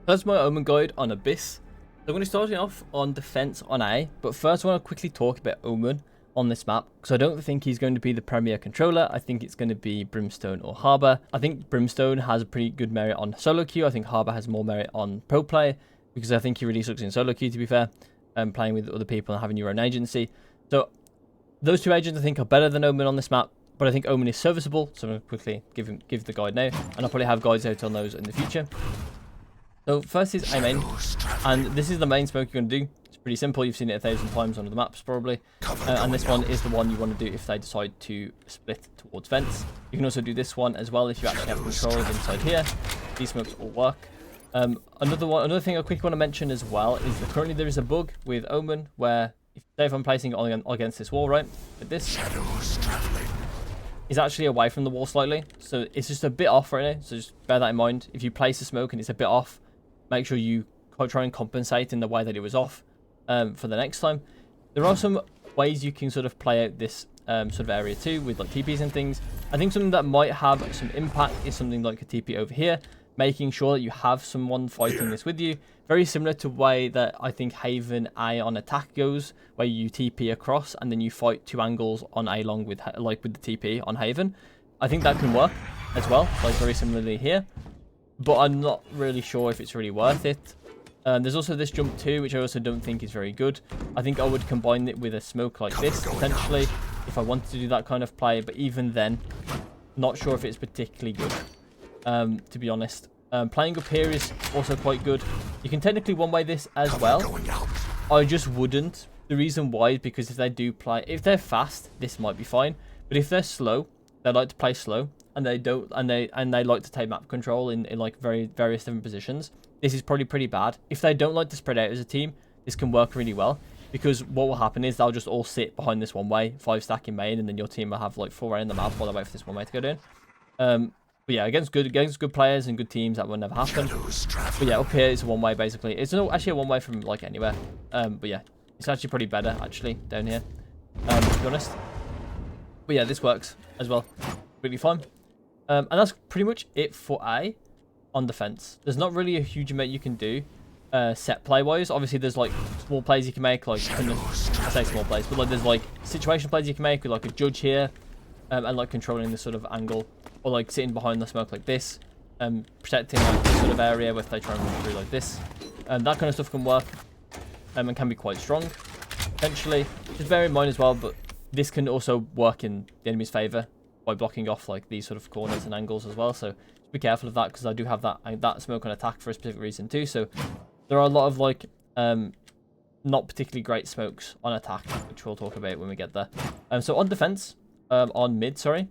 That's my Omen guide on Abyss. So I'm going to start off on defense on A, but first I want to quickly talk about Omen on this map, because I don't think he's going to be the premier controller. I think it's going to be Brimstone or Harbor. I think Brimstone has a pretty good merit on solo queue. I think Harbor has more merit on pro play, because I think he really sucks in solo queue, to be fair, playing with other people and having your own agency. So those two agents I think are better than Omen on this map, but I think Omen is serviceable, so I'm going to quickly give the guide now, and I'll probably have guides out on those in the future. So first is Omen, and this is the main smoke you're going to do. It's pretty simple, you've seen it 1,000 times on the maps probably, and this one is the one you want to do if they decide to split towards vents. You can also do this one as well if you actually have control of inside here. These smokes all work. Another thing I quickly want to mention as well is that currently there is a bug with Omen where, if I'm placing it against this wall, right, but this is actually away from the wall slightly, so it's just a bit off right now, so just bear that in mind. If you place a smoke and it's a bit off, make sure you try and compensate in the way that it was off for the next time. There are some ways you can sort of play out this sort of area too, with like TPs and things. I think something that might have some impact is something like a TP over here, making sure that you have someone fighting this with you. Very similar to the way that I think Haven A on attack goes, where you TP across and then you fight two angles on A long with the TP on Haven. I think that can work as well, like very similarly here. But I'm not really sure if it's really worth it. There's also this jump too, which I also don't think is very good. I think I would combine it with a smoke like this, potentially, if I wanted to do that kind of play. But even then, not sure if it's particularly good, to be honest. Playing up here is also quite good. You can technically one-way this as well. I just wouldn't. The reason why is because if they're fast, this might be fine. But if they're slow, they like to play slow. And they like to take map control in like various different positions. This is probably pretty bad. If they don't like to spread out as a team, this can work really well, because what will happen is they'll just all sit behind this one way, 5 stack in main, and then your team will have like 4 around the map while they wait for this one way to go down. But yeah, against good players and good teams, that will never happen. But yeah, up here it's a one way basically. It's actually a one way from like anywhere. But yeah, it's actually pretty better actually down here, to be honest. But yeah, this works as well, really fine. And that's pretty much it for A on defense. There's not really a huge amount you can do set play wise. Obviously there's like small plays you can make, like I say small plays, but like there's like situation plays you can make with like a judge here, and like controlling this sort of angle, or like sitting behind the smoke like this, protecting like this sort of area where if they try and run through like this, and that kind of stuff can work, and can be quite strong potentially. Just bear in mind as well, but this can also work in the enemy's favor by blocking off like these sort of corners and angles as well. So just be careful of that, because I do have that smoke on attack for a specific reason too. So there are a lot of like not particularly great smokes on attack, which we'll talk about when we get there. So on defense, on mid, sorry,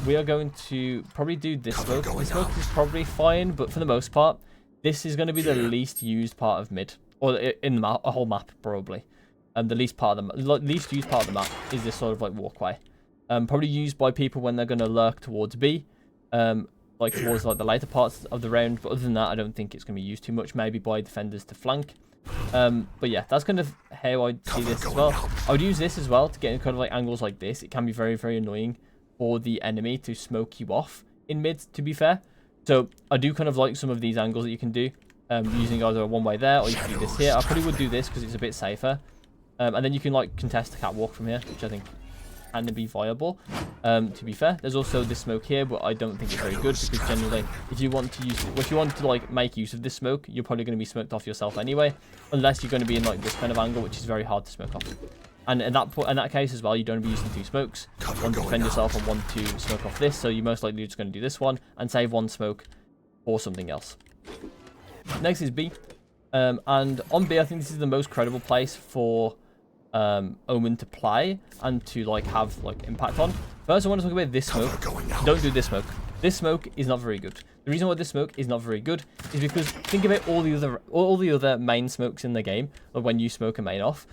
we are going to probably do this smoke. This smoke is probably fine, but for the most part, this is going to be the least used part of mid, or in the map, a whole map probably. The least used part of the map is this sort of like walkway. Probably used by people when they're going to lurk towards B, like towards like the later parts of the round. But other than that, I don't think it's going to be used too much. Maybe by defenders to flank. But yeah, that's kind of how I see this as well. I would use this as well to get in kind of like angles like this. It can be very, very annoying for the enemy to smoke you off in mid, to be fair. So I do kind of like some of these angles that you can do, using either a one-way there, or you can do this here. I probably would do this because it's a bit safer. And then you can like contest a catwalk from here, which I think can be viable, to be fair. There's also this smoke here, but I don't think it's very good, because generally if you want to like make use of this smoke, you're probably going to be smoked off yourself anyway, unless you're going to be in like this kind of angle, which is very hard to smoke off. And in that case as well, you don't be using 2 smokes, one to defend yourself and one to smoke off this, so you're most likely just going to do this one and save 1 smoke for something else. Next is B, and on B I think this is the most credible place for Omen to play and to like have like impact on. First I want to talk about this smoke. Don't do this smoke. This smoke is not very good. The reason why this smoke is not very good is because think about all the other main smokes in the game, or when you smoke a main off,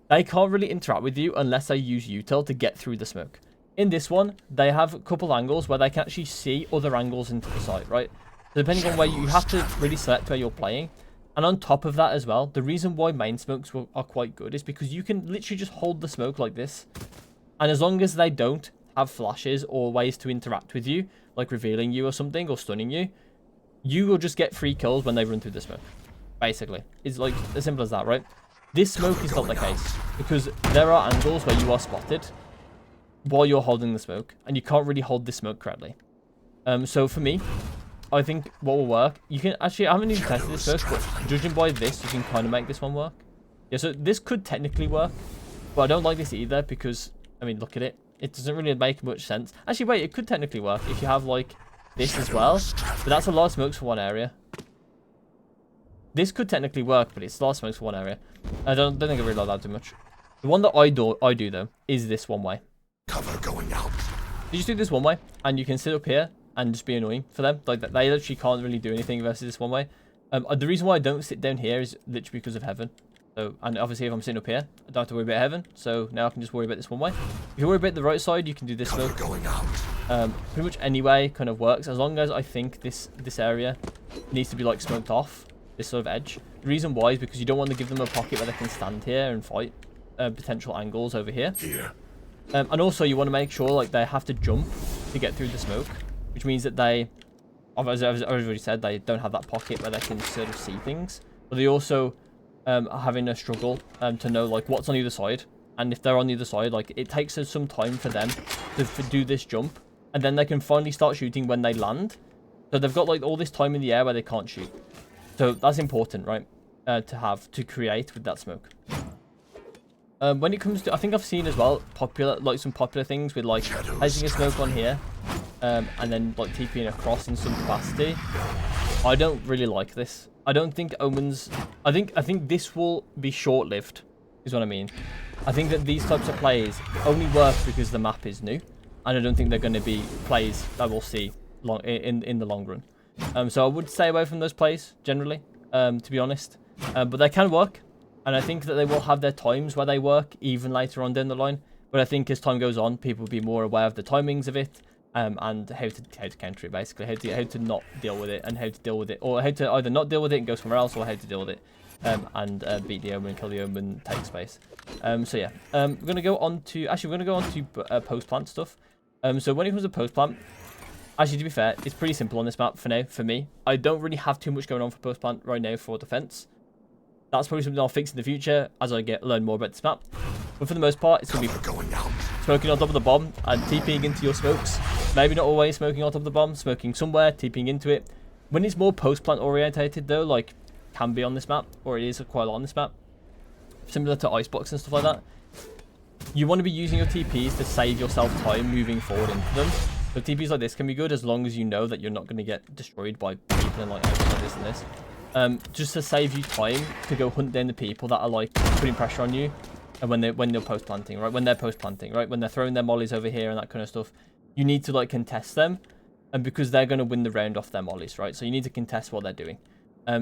they can't really interact with you unless they use util to get through the smoke. In this one, they have a couple angles where they can actually see other angles into the site, right? So depending on where you have to really select where you're playing. And on top of that as well, the reason why main smokes are quite good is because you can literally just hold the smoke like this. And as long as they don't have flashes or ways to interact with you, like revealing you or something, or stunning you, you will just get free kills when they run through the smoke. Basically, it's like as simple as that, right? This smoke is not the case because there are angles where you are spotted while you're holding the smoke, and you can't really hold this smoke correctly. So for me, I think what will work, you can actually, I haven't even tested this first, but judging by this, you can kind of make this one work. Yeah, so this could technically work, but I don't like this either because, I mean, look at it. It doesn't really make much sense. Actually, wait, it could technically work if you have, like, this as well. But that's a lot of smokes for one area. This could technically work, but it's a lot of smokes for one area. I don't think I really like that too much. The one that I do, though, is this one way. Cover going out. You just do this one way, and you can sit up here and just be annoying for them. Like, they literally can't really do anything versus this one way. The reason why I don't sit down here is literally because of heaven. So, and obviously if I'm sitting up here, I don't have to worry about heaven. So now I can just worry about this one way. If you worry about the right side, you can do this smoke. Going out. Pretty much any way kind of works, as long as I think this area needs to be like smoked off, this sort of edge. The reason why is because you don't want to give them a pocket where they can stand here and fight potential angles over here. And also you want to make sure like they have to jump to get through the smoke, which means that they, as I've already said, they don't have that pocket where they can sort of see things. But they also are having a struggle to know like what's on either side. And if they're on the other side, like it takes us some time for them to do this jump, and then they can finally start shooting when they land. So they've got like all this time in the air where they can't shoot. So that's important, right? To create with that smoke. When it comes to, I think I've seen as well some popular things with like placing a smoke on here, and then like TPing across in some capacity. I don't really like this. I don't think Omens. I think this will be short-lived, is what I mean. I think that these types of plays only work because the map is new, and I don't think they're going to be plays that we'll see in the long run. So I would stay away from those plays generally, to be honest. But they can work, and I think that they will have their times where they work even later on down the line. But I think as time goes on, people will be more aware of the timings of it, and how to counter it, basically, how to not deal with it, and how to deal with it, or how to either not deal with it and go somewhere else, or how to deal with it, and beat the Omen, kill the Omen, take space. So yeah, we're gonna go on to post plant stuff. So when it comes to post plant, actually to be fair, it's pretty simple on this map for now. For me, I don't really have too much going on for post plant right now for defense. That's probably something I'll fix in the future as I learn more about this map. But for the most part, it's going to be smoking on top of the bomb and TPing into your smokes. Maybe not always smoking on top of the bomb, smoking somewhere, TPing into it. When it's more post-plant orientated though, like can be on this map, or it is quite a lot on this map, similar to Icebox and stuff like that, you want to be using your TPs to save yourself time moving forward into them. So TPs like this can be good as long as you know that you're not going to get destroyed by people and like this and this. Just to save you time to go hunt down the people that are like putting pressure on you, and when they're post planting, right? When they're post planting, right? When they're throwing their mollies over here and that kind of stuff, you need to like contest them, and because they're going to win the round off their mollies, right? So you need to contest what they're doing.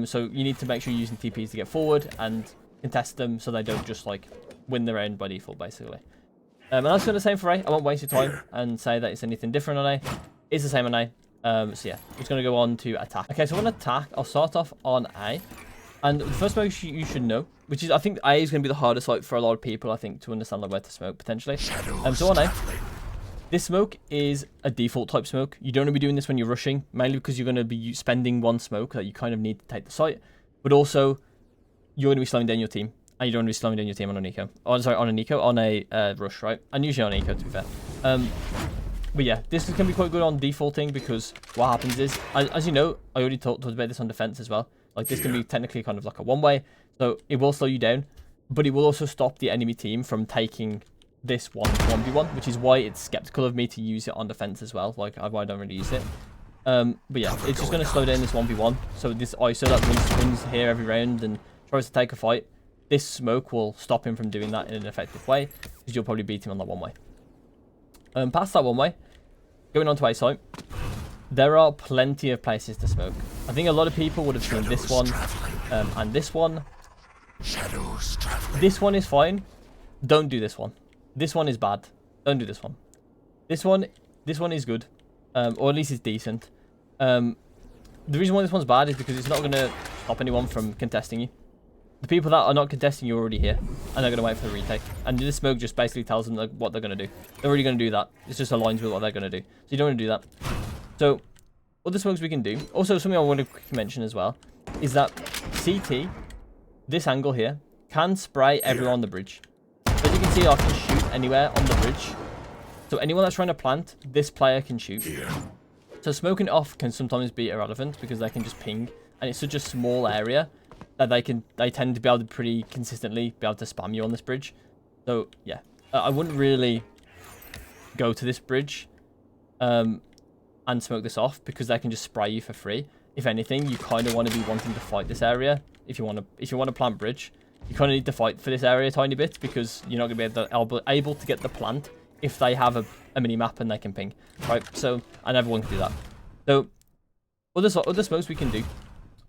So you need to make sure you're using TPs to get forward and contest them, so they don't just like win the round by default, basically. And that's going to say for A. I won't waste your time and say that it's anything different on A. It's the same on A. So yeah, I'm just going to go on to attack. Okay, so on attack, I'll start off on A. And the first smoke you should know, which is, I think A is going to be the hardest like for a lot of people, I think, to understand like where to smoke, potentially. So on A, this smoke is a default type smoke. You don't want to be doing this when you're rushing, mainly because you're going to be spending one smoke that you kind of need to take the site. But also, you're going to be slowing down your team. And you don't want to be slowing down your team on an eco. Oh, sorry, on an eco, on a rush, right? And usually on eco, to be fair. But yeah, this is going to be quite good on defaulting, because what happens is, as you know, I already talked about this on defense as well. Like, this can be technically kind of like a one-way, so it will slow you down, but it will also stop the enemy team from taking this 1v1, which is why it's skeptical of me to use it on defense as well. Like, why I don't really use it. But yeah, it's just going to slow down this 1v1. So this ISO that runs here every round and tries to take a fight, this smoke will stop him from doing that in an effective way, because you'll probably beat him on that one way. Past that one way, going on to A site, there are plenty of places to smoke. I think a lot of people would have seen this one, and this one. This one is fine. Don't do this one. This one is bad. Don't do this one. This one is good, or at least it's decent. The reason why this one's bad is because it's not going to stop anyone from contesting you. The people that are not contesting you are already here, and they're going to wait for the retake. And this smoke just basically tells them like, what they're going to do. They're already going to do that. It just aligns with what they're going to do. So you don't want to do that. So other smokes we can do. Also, something I want to quickly mention as well is that CT, this angle here, can spray everyone on the bridge. As you can see, I can shoot anywhere on the bridge. So anyone that's trying to plant, this player can shoot. So smoking it off can sometimes be irrelevant because they can just ping, and it's such a small area that they tend to be able to pretty consistently be able to spam you on this bridge. So yeah, I wouldn't really go to this bridge and smoke this off because they can just spray you for free. If anything, you kind of want to be wanting to fight this area if you want to plant bridge. You kind of need to fight for this area a tiny bit because you're not going to be able to get the plant if they have a mini map and they can ping, right? So, and everyone can do that. So other smokes we can do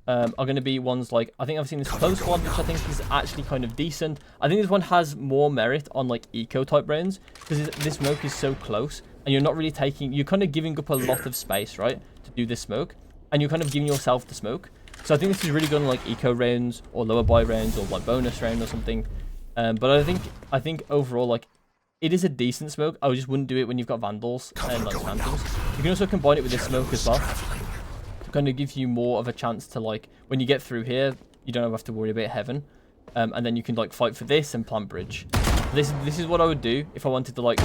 are going to be ones like, I think I've seen this close one, which I think is actually kind of decent. I think this one has more merit on like eco type rounds because this smoke is so close and you're not really you're kind of giving up a lot of space, right, to do this smoke, and you're kind of giving yourself the smoke. So I think this is really good on like eco rounds or lower buy rounds or like bonus round or something. But I think overall, like, it is a decent smoke. I just wouldn't do it when you've got vandals and like phantoms. You can also combine it with this smoke as well to kind of give you more of a chance to, like, when you get through here, you don't have to worry about heaven. And then you can like fight for this and plant bridge. This is what I would do if I wanted to like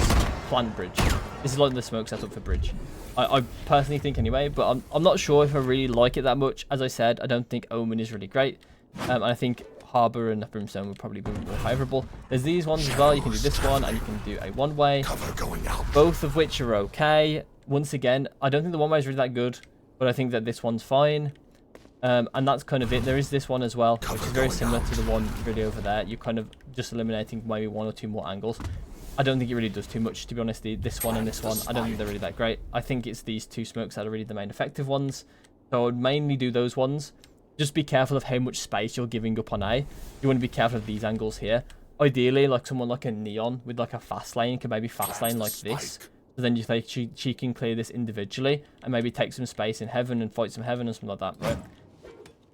plant bridge. This is like the smoke setup for bridge. I personally think anyway, but I'm not sure if I really like it that much. As I said, I don't think Omen is really great. And I think Harbor and Brimstone would probably be more favourable. There's these ones as well. You can do this one and you can do a one-way. Both of which are okay. Once again, I don't think the one-way is really that good, but I think that this one's fine. And that's kind of it. There is this one as well, which is very similar to the one really over there. You're kind of just eliminating maybe one or two more angles. I don't think it really does too much, to be honest. This one and this one, I don't think they're really that great. I think it's these two smokes that are really the main effective ones. So I would mainly do those ones. Just be careful of how much space you're giving up on A. You want to be careful of these angles here. Ideally, like someone like a Neon with like a fast lane can maybe fast lane like this. So then you think she can clear this individually and maybe take some space in heaven and fight some heaven and something like that, right?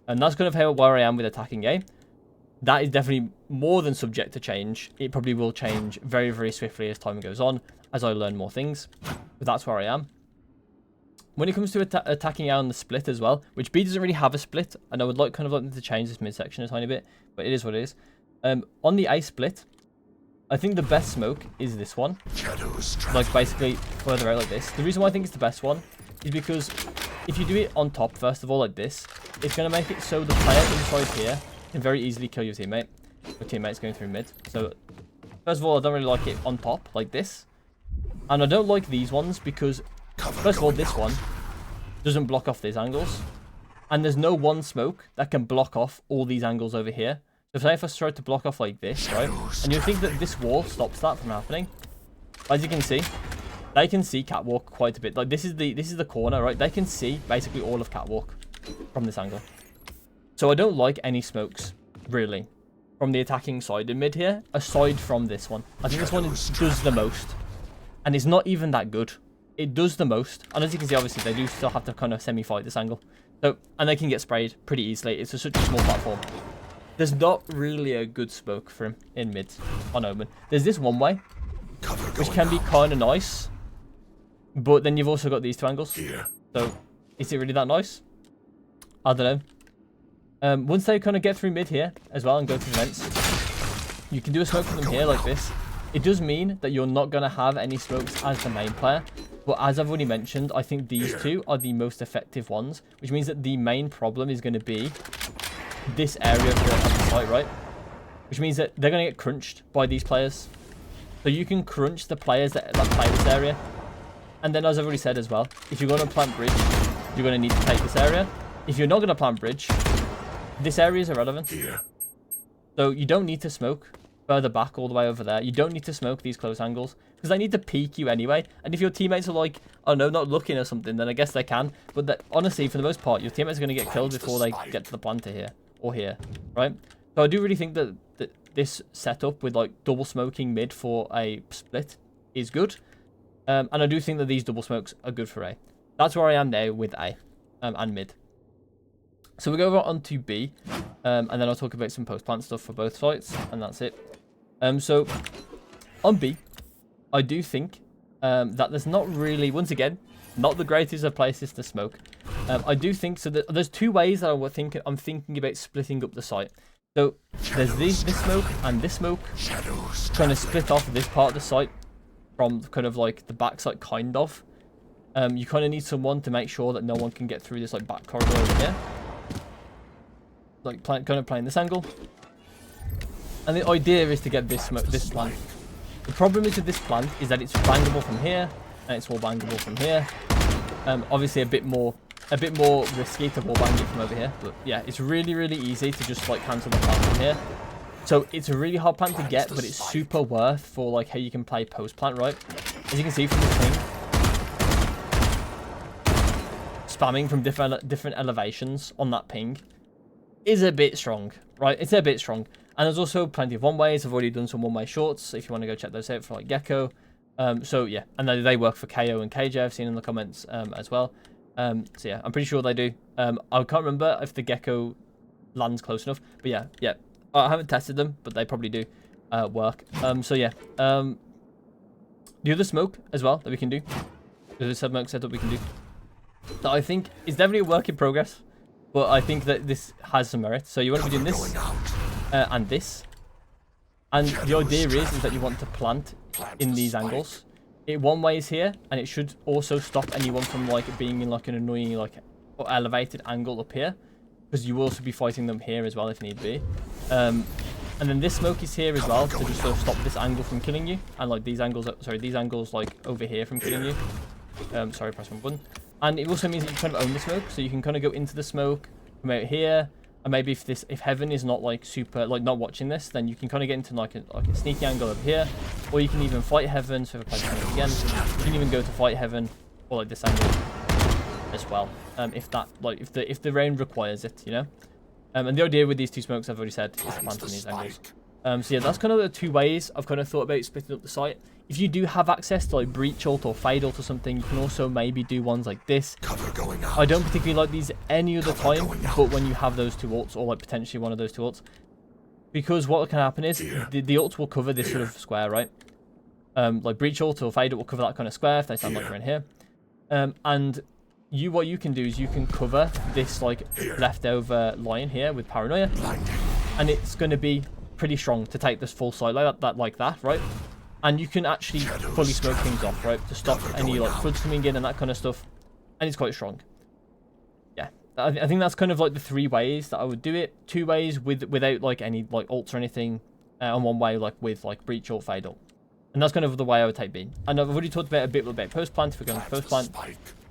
And that's kind of where I am with attacking A. That is definitely more than subject to change. It probably will change very, very swiftly as time goes on, as I learn more things. But that's where I am. When it comes to attacking out on the split as well, which B doesn't really have a split, and I would like them to change this midsection a tiny bit, but it is what it is. On the A split, I think the best smoke is this one. Like basically further out like this. The reason why I think it's the best one is because if you do it on top, first of all, like this, it's going to make it so the player inside here can very easily kill your teammate. Your teammate's going through mid. So first of all, I don't really like it on top like this. And I don't like these ones because first of all, this one doesn't block off these angles. And there's no one smoke that can block off all these angles over here. So say if I try to block off like this, right? And you think that this wall stops that from happening. As you can see, they can see catwalk quite a bit. Like this is the corner, right? They can see basically all of catwalk from this angle. So I don't like any smokes, really, from the attacking side in mid here, aside from this one. I think this one does the most. And it's not even that good. It does the most. And as you can see, obviously, they do still have to kind of semi-fight this angle. So, and they can get sprayed pretty easily. It's such a small platform. There's not really a good smoke for him in mid on Omen. There's this one way, which can be kind of nice. But then you've also got these two angles. So, is it really that nice? I don't know. Once they kind of get through mid here as well and go through vents, you can do a smoke for them here like this. It does mean that you're not going to have any smokes as the main player. But as I've already mentioned, I think these two are the most effective ones, which means that the main problem is going to be this area of the site, right? Which means that they're going to get crunched by these players. So you can crunch the players that play this area. And then, as I've already said as well, if you're going to plant bridge, you're going to need to take this area. If you're not going to plant bridge, this area is irrelevant. So you don't need to smoke further back all the way over there. You don't need to smoke these close angles because they need to peek you anyway. And if your teammates are like, oh no, not looking or something, then I guess they can. But that, honestly, for the most part, your teammates are going to get killed before they get to the planter here or here, right? So I do really think that this setup with like double smoking mid for a split is good. And I do think that these double smokes are good for A. That's where I am now with A and mid. So we go over on to B, and then I'll talk about some post-plant stuff for both sites, and that's it. So on B, I do think that there's not really, once again, not the greatest of places to smoke. I do think so. There's two ways that I'm thinking about splitting up the site. So there's this smoke and this smoke, trying to split off this part of the site from kind of like the back side, kind of. You kind of need someone to make sure that no one can get through this like back corridor over here. Like kind of playing this angle. And the idea is to get this plant. The problem is with this plant is that it's bangable from here, and it's wall bangable from here. Obviously a bit more risky to wall bang it from over here, but yeah, it's really easy to just like cancel the plant from here. So it's a really hard plant to get, but it's super worth for like how you can play post plant, right? As you can see from the thing, spamming from different elevations on that ping is a bit strong, right? It's a bit strong. And there's also plenty of one-ways. I've already done some one-way shorts if you want to go check those out for like Gecko. So yeah, and they work for KO and KJ, I've seen in the comments as well. So yeah, I'm pretty sure they do. I can't remember if the Gecko lands close enough, but yeah. I haven't tested them, but they probably do work. So yeah, the other smoke as well that we can do, the other smoke setup we can do, that I think is definitely a work in progress, but I think that this has some merit. So you want to be doing this and this, and the idea is that you want to plant in these angles. One way is here, and it should also stop anyone from like being in like an annoying like elevated angle up here, because you will also be fighting them here as well if need be. And then this smoke is here as well to just sort of stop this angle from killing you, and like these angles like over here from killing you. Sorry, press one button. And it also means that you kind of own the smoke, so you can kind of go into the smoke, come out here, and maybe if heaven is not like super like not watching this, then you can kind of get into like a sneaky angle over here, or you can even fight heaven. So if I play smoke again, you can even go to fight heaven or like this angle as well, if the rain requires it, you know. And the idea with these two smokes, I've already said, is planting these angles. So yeah, that's kind of the two ways I've kind of thought about splitting up the site. If you do have access to like breach ult or fade ult or something, you can also maybe do ones like this. I don't particularly like these any other time, but when you have those two ults, or like potentially one of those two ults, because what can happen is the ults will cover this sort of square, right? Like breach ult or fade ult will cover that kind of square if they stand like they're in here. And what you can do is you can cover this like leftover line here with paranoia, and it's going to be pretty strong to take this full side like that, right? And you can actually fully smoke things off, right, to stop any like floods coming in and that kind of stuff, and it's quite strong. Yeah, I think that's kind of like the three ways that I would do it. Two ways without like any like ults or anything, and one way like with like breach ult, fade ult, and that's kind of the way I would take B. And I've already talked about a bit about post plant. If we're going to post plant.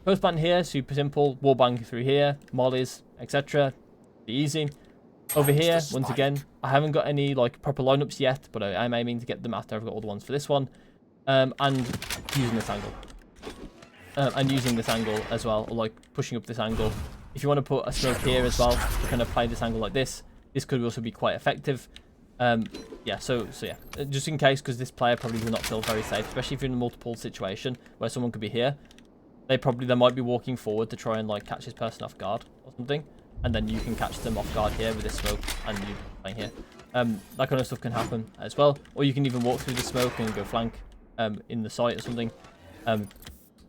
Post plant here, super simple. Wall bang through here, mollies, etc. Easy. Over here, once again, I haven't got any like proper lineups yet, but I'm aiming to get them after I've got all the ones for this one. And using this angle. And using this angle as well, or like pushing up this angle. If you want to put a smoke here as well, to kind of play this angle like this could also be quite effective. Yeah, so yeah, just in case, because this player probably will not feel very safe, especially if you're in a multiple situation where someone could be here. They might be walking forward to try and like catch this person off guard or something, and then you can catch them off guard here with this smoke, and you playing here. That kind of stuff can happen as well, or you can even walk through the smoke and go flank in the site or something.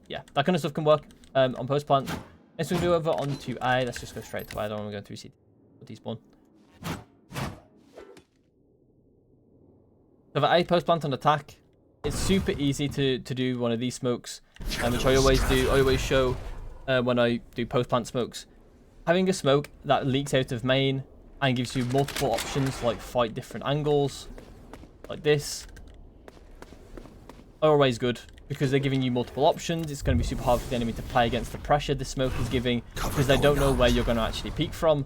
Yeah, that kind of stuff can work on post plant. Next we'll do over onto A. Let's just go straight to A. I don't want to go through C. Despawn. So for A, post plant on attack. It's super easy to do one of these smokes, which I always do. I always show when I do post plant smokes. Having a smoke that leaks out of main and gives you multiple options, like fight different angles, like this, are always good, because they're giving you multiple options. It's going to be super hard for the enemy to play against the pressure this smoke is giving, because they don't know where you're going to actually peek from.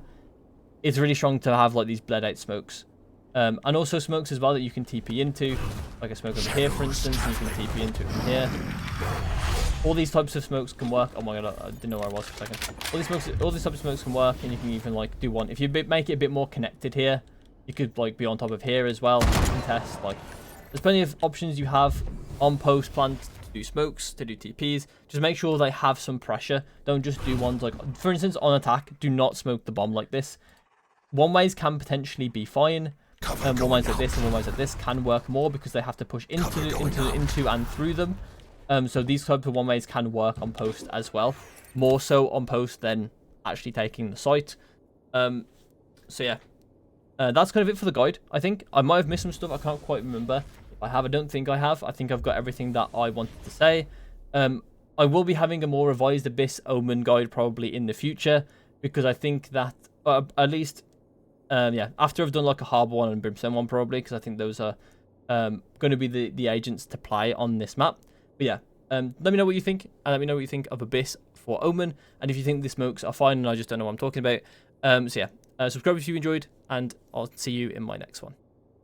It's really strong to have like these bled out smokes. And also smokes as well that you can TP into, like a smoke over here, for instance, and you can TP into it from here. All these types of smokes can work. Oh my god, I didn't know where I was for a second. All these types of smokes can work, and you can even like do one. If you make it a bit more connected here, you could like be on top of here as well. You can test. Like, there's plenty of options you have on post plant to do smokes, to do TPs. Just make sure they have some pressure. Don't just do ones like, for instance, on attack. Do not smoke the bomb like this. One ways can potentially be fine. One ways like this and one ways like this can work more, because they have to push into and through them. So these types of one ways can work on post as well. more so on post than actually taking the site. So yeah, that's kind of it for the guide. I think I might have missed some stuff. I can't quite remember. If I have, I don't think I have. I think I've got everything that I wanted to say. I will be having a more revised Abyss Omen guide probably in the future, because I think that at least yeah, after I've done like a Harbor one and Brimstone one probably, because I think those are going to be the agents to play on this map. But yeah, let me know what you think, and let me know what you think of Abyss for Omen, and if you think the smokes are fine and I just don't know what I'm talking about. So yeah, subscribe if you enjoyed, and I'll see you in my next one.